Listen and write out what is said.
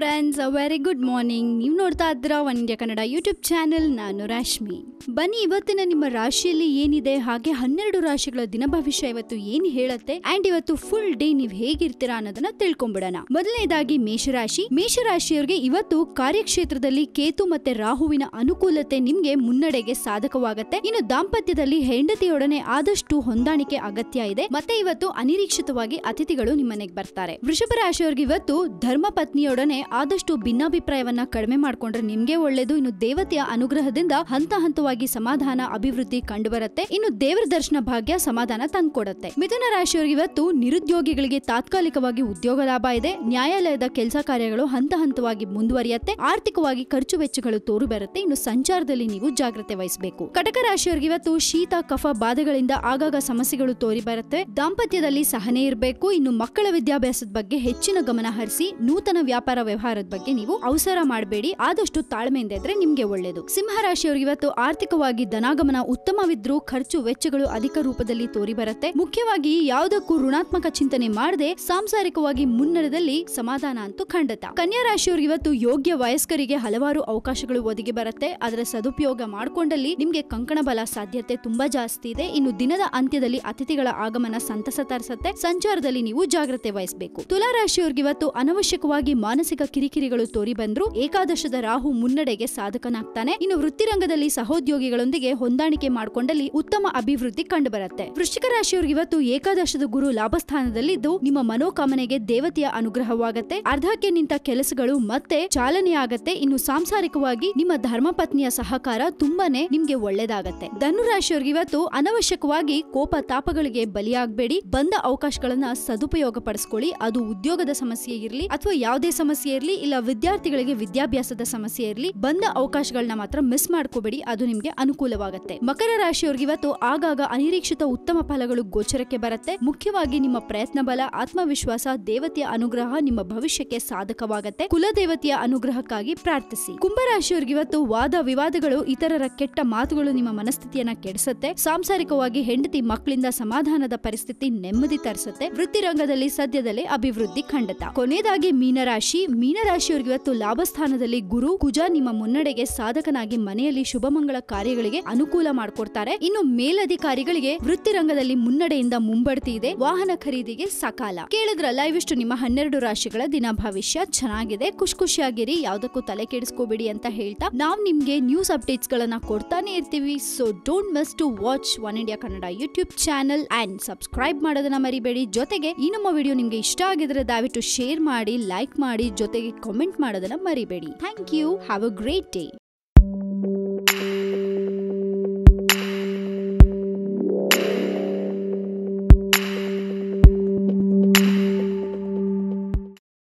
Friends, very good morning. ನೀವು ನೋಡ್ತಾ ಇದ್ದೀರಾ one India Kannada YouTube channel. ನಾನು ರಾಶ್ಮಿ. ಬನ್ನಿ, ಇವತ್ತಿನ ನಿಮ್ಮ ರಾಶಿಯಲ್ಲಿ ಏನಿದೆ, ಹಾಗೆ 12 ರಾಶಿಗಳ ದಿನ ಭವಿಷ್ಯ ಇವತ್ತು ಏನ್ ಹೇಳುತ್ತೆ ಅಂಡ್ ಇವತ್ತು ಫುಲ್ ಡೇ ನೀವು ಹೇಗಿರ್ತೀರಾ ಅನ್ನೋದನ್ನ ತಿಳ್ಕೊಂಡ್ಬಿಡೋಣ. ಮೊದಲನೇದಾಗಿ ಮೇಷರಾಶಿ. ಮೇಷರಾಶಿಯವರಿಗೆ ಇವತ್ತು ಕಾರ್ಯಕ್ಷೇತ್ರದಲ್ಲಿ ಕೇತು ಮತ್ತೆ ರಾಹುವಿನ ಅನುಕೂಲತೆ ನಿಮ್ಗೆ ಮುನ್ನಡೆಗೆ ಸಾಧಕವಾಗುತ್ತೆ. ಇನ್ನು ದಾಂಪತ್ಯದಲ್ಲಿ ಹೆಂಡತಿಯೊಡನೆ ಆದಷ್ಟು ಹೊಂದಾಣಿಕೆ ಅಗತ್ಯ ಇದೆ. ಮತ್ತೆ ಇವತ್ತು ಅನಿರೀಕ್ಷಿತವಾಗಿ ಅತಿಥಿಗಳು ನಿಮ್ಮನೆಗೆ ಬರ್ತಾರೆ. ವೃಷಭ ರಾಶಿಯವರಿಗೆ ಇವತ್ತು ಧರ್ಮ ಪತ್ನಿಯೊಡನೆ ಆದಷ್ಟು ಭಿನ್ನಾಭಿಪ್ರಾಯವನ್ನ ಕಡಿಮೆ ಮಾಡ್ಕೊಂಡ್ರೆ ನಿಮ್ಗೆ ಒಳ್ಳೇದು. ಇನ್ನು ದೇವತೆಯ ಅನುಗ್ರಹದಿಂದ ಹಂತ ಹಂತವಾಗಿ ಸಮಾಧಾನ ಅಭಿವೃದ್ಧಿ ಕಂಡುಬರುತ್ತೆ. ಇನ್ನು ದೇವರ ದರ್ಶನ ಭಾಗ್ಯ ಸಮಾಧಾನ ತಂದ್ಕೊಡುತ್ತೆ. ಮಿಥುನ ರಾಶಿಯವರಿಗೆ ಇವತ್ತು ನಿರುದ್ಯೋಗಿಗಳಿಗೆ ತಾತ್ಕಾಲಿಕವಾಗಿ ಉದ್ಯೋಗ ಲಾಭ ಇದೆ. ನ್ಯಾಯಾಲಯದ ಕೆಲಸ ಕಾರ್ಯಗಳು ಹಂತ ಹಂತವಾಗಿ ಮುಂದುವರಿಯುತ್ತೆ. ಆರ್ಥಿಕವಾಗಿ ಖರ್ಚು ವೆಚ್ಚಗಳು ತೋರು ಬರುತ್ತೆ. ಇನ್ನು ಸಂಚಾರದಲ್ಲಿ ನೀವು ಜಾಗ್ರತೆ ವಹಿಸಬೇಕು. ಕಟಕ ರಾಶಿಯವರಿಗೆ ಇವತ್ತು ಶೀತ ಕಫ ಬಾಧೆಗಳಿಂದ ಆಗಾಗ ಸಮಸ್ಯೆಗಳು ತೋರಿ ಬರುತ್ತೆ. ದಾಂಪತ್ಯದಲ್ಲಿ ಸಹನೆ ಇರಬೇಕು. ಇನ್ನು ಮಕ್ಕಳ ವಿದ್ಯಾಭ್ಯಾಸದ ಬಗ್ಗೆ ಹೆಚ್ಚಿನ ಗಮನ ಹರಿಸಿ. ನೂತನ ವ್ಯಾಪಾರ ವ್ಯವಹಾರದ ಬಗ್ಗೆ ನೀವು ಅವಸರ ಮಾಡಬೇಡಿ. ಆದಷ್ಟು ತಾಳ್ಮೆಯಿಂದ ಇದ್ರೆ ನಿಮ್ಗೆ ಒಳ್ಳೇದು. ಸಿಂಹ ರಾಶಿಯವರಿಗೆ ಇವತ್ತು ಆರ್ಥಿಕವಾಗಿ ಧನಾಗಮನ ಉತ್ತಮವಿದ್ರೂ ಖರ್ಚು ವೆಚ್ಚಗಳು ಅಧಿಕ ರೂಪದಲ್ಲಿ ತೋರಿ ಬರುತ್ತೆ. ಮುಖ್ಯವಾಗಿ ಯಾವುದಕ್ಕೂ ಋಣಾತ್ಮಕ ಚಿಂತನೆ ಮಾಡದೆ ಸಾಂಸಾರಿಕವಾಗಿ ಮುನ್ನಡೆದಲ್ಲಿ ಸಮಾಧಾನ ಅಂತೂ ಖಂಡಿತ. ಕನ್ಯಾ ರಾಶಿಯವರಿಗೆ ಇವತ್ತು ಯೋಗ್ಯ ವಯಸ್ಕರಿಗೆ ಹಲವಾರು ಅವಕಾಶಗಳು ಒದಗಿ ಬರುತ್ತೆ. ಅದರ ಸದುಪಯೋಗ ಮಾಡಿಕೊಂಡಲ್ಲಿ ನಿಮ್ಗೆ ಕಂಕಣ ಬಲ ಸಾಧ್ಯತೆ ತುಂಬಾ ಜಾಸ್ತಿ ಇದೆ. ಇನ್ನು ದಿನದ ಅಂತ್ಯದಲ್ಲಿ ಅತಿಥಿಗಳ ಆಗಮನ ಸಂತಸ ತರಿಸುತ್ತೆ. ಸಂಚಾರದಲ್ಲಿ ನೀವು ಜಾಗ್ರತೆ ವಹಿಸಬೇಕು. ತುಲಾ ರಾಶಿಯವರಿಗೆ ಇವತ್ತು ಅನವಶ್ಯಕವಾಗಿ ಮಾನಸಿಕ ಕಿರಿಕಿರಿಗಳು ತೋರಿ ಬಂದ್ರು ಏಕಾದಶದ ರಾಹು ಮುನ್ನಡೆಗೆ ಸಾಧಕನಾಗ್ತಾನೆ. ಇನ್ನು ವೃತ್ತಿರಂಗದಲ್ಲಿ ಸಹೋದ್ಯೋಗಿಗಳೊಂದಿಗೆ ಹೊಂದಾಣಿಕೆ ಮಾಡಿಕೊಂಡಲ್ಲಿ ಉತ್ತಮ ಅಭಿವೃದ್ಧಿ ಕಂಡುಬರುತ್ತೆ. ವೃಶ್ಚಿಕ ರಾಶಿಯವರಿಗೆ ಇವತ್ತು ಏಕಾದಶದ ಗುರು ಲಾಭಸ್ಥಾನದಲ್ಲಿದ್ದು ನಿಮ್ಮ ಮನೋಕಾಮನೆಗೆ ದೇವತೆಯ ಅನುಗ್ರಹವಾಗತ್ತೆ. ಅರ್ಧಕ್ಕೆ ನಿಂತ ಕೆಲಸಗಳು ಮತ್ತೆ ಚಾಲನೆಯಾಗತ್ತೆ. ಇನ್ನು ಸಾಂಸಾರಿಕವಾಗಿ ನಿಮ್ಮ ಧರ್ಮಪತ್ನಿಯ ಸಹಕಾರ ತುಂಬಾನೇ ನಿಮ್ಗೆ ಒಳ್ಳೇದಾಗತ್ತೆ. ಧನು ರಾಶಿಯವರಿಗೆ ಇವತ್ತು ಅನವಶ್ಯಕವಾಗಿ ಕೋಪ ತಾಪಗಳಿಗೆ ಬಲಿಯಾಗಬೇಡಿ. ಬಂದ ಅವಕಾಶಗಳನ್ನ ಸದುಪಯೋಗ ಪಡಿಸ್ಕೊಳ್ಳಿ. ಅದು ಉದ್ಯೋಗದ ಸಮಸ್ಯೆ ಇರಲಿ ಅಥವಾ ಯಾವುದೇ ಸಮಸ್ಯೆ ಇರಲಿ, ಇಲ್ಲ ವಿದ್ಯಾರ್ಥಿಗಳಿಗೆ ವಿದ್ಯಾಭ್ಯಾಸದ ಸಮಸ್ಯೆ ಇರಲಿ, ಬಂದ ಅವಕಾಶಗಳನ್ನ ಮಾತ್ರ ಮಿಸ್ ಮಾಡ್ಕೋಬೇಡಿ. ಅದು ನಿಮ್ಗೆ ಅನುಕೂಲವಾಗುತ್ತೆ. ಮಕರ ರಾಶಿಯವರಿಗೆ ಇವತ್ತು ಆಗಾಗ ಅನಿರೀಕ್ಷಿತ ಉತ್ತಮ ಫಲಗಳು ಗೋಚರಕ್ಕೆ ಬರುತ್ತೆ. ಮುಖ್ಯವಾಗಿ ನಿಮ್ಮ ಪ್ರಯತ್ನ ಬಲ, ಆತ್ಮವಿಶ್ವಾಸ, ದೇವತೆಯ ಅನುಗ್ರಹ ನಿಮ್ಮ ಭವಿಷ್ಯಕ್ಕೆ ಸಾಧಕವಾಗುತ್ತೆ. ಕುಲದೇವತೆಯ ಅನುಗ್ರಹಕ್ಕಾಗಿ ಪ್ರಾರ್ಥಿಸಿ. ಕುಂಭರಾಶಿಯವರಿಗೆ ಇವತ್ತು ವಾದ ವಿವಾದಗಳು, ಇತರರ ಕೆಟ್ಟ ಮಾತುಗಳು ನಿಮ್ಮ ಮನಸ್ಥಿತಿಯನ್ನ ಕೆಡಿಸುತ್ತೆ. ಸಾಂಸಾರಿಕವಾಗಿ ಹೆಂಡತಿ ಮಕ್ಕಳಿಂದ ಸಮಾಧಾನದ ಪರಿಸ್ಥಿತಿ ನೆಮ್ಮದಿ ತರಿಸುತ್ತೆ. ವೃತ್ತಿರಂಗದಲ್ಲಿ ಸದ್ಯದಲ್ಲೇ ಅಭಿವೃದ್ಧಿ ಖಂಡಿತ. ಕೊನೆಯದಾಗಿ ಮೀನರಾಶಿ. ಮೀನರಾಶಿಯವರಿಗೆ ಇವತ್ತು ಲಾಭಸ್ಥಾನದಲ್ಲಿ ಗುರು ಕುಜ ನಿಮ್ಮ ಮುನ್ನಡೆಗೆ ಸಾಧಕನಾಗಿ ಮನೆಯಲ್ಲಿ ಶುಭಮಂಗಳ ಕಾರ್ಯಗಳಿಗೆ ಅನುಕೂಲ ಮಾಡಿಕೊಡ್ತಾರೆ. ಇನ್ನು ಮೇಲಧಿಕಾರಿಗಳಿಗೆ ವೃತ್ತಿರಂಗದಲ್ಲಿ ಮುನ್ನಡೆಯಿಂದ ಮುಂಬಡ್ತಿ ಇದೆ. ವಾಹನ ಖರೀದಿಗೆ ಸಕಾಲ. ಕೇಳಿದ್ರಲ್ಲ, ಇವಿಷ್ಟು ನಿಮ್ಮ 12 ರಾಶಿಗಳ ದಿನ ಭವಿಷ್ಯ. ಚೆನ್ನಾಗಿದೆ, ಖುಷಿಯಾಗಿರಿ, ಯಾವ್ದಕ್ಕೂ ತಲೆ ಕೆಡಿಸ್ಕೋಬೇಡಿ ಅಂತ ಹೇಳ್ತಾ ನಾವು ನಿಮ್ಗೆ ನ್ಯೂಸ್ ಅಪ್ಡೇಟ್ಸ್ ಗಳನ್ನ ಕೊಡ್ತಾನೆ ಇರ್ತೀವಿ. So don't miss to watch Oneindia Kannada YouTube channel and subscribe ಮಾಡೋದನ್ನ ಮರಿಬೇಡಿ. ಜೊತೆಗೆ ಈ ನಮ್ಮ ವಿಡಿಯೋ ನಿಮ್ಗೆ ಇಷ್ಟ ಆಗಿದ್ರೆ ದಯವಿಟ್ಟು ಶೇರ್ ಮಾಡಿ, ಲೈಕ್ ಮಾಡಿ, ಜೊತೆಗೆ ಕಾಮೆಂಟ್ ಮಾಡೋದನ್ನ ಮರಿಬೇಡಿ. Thank you. Have a great day.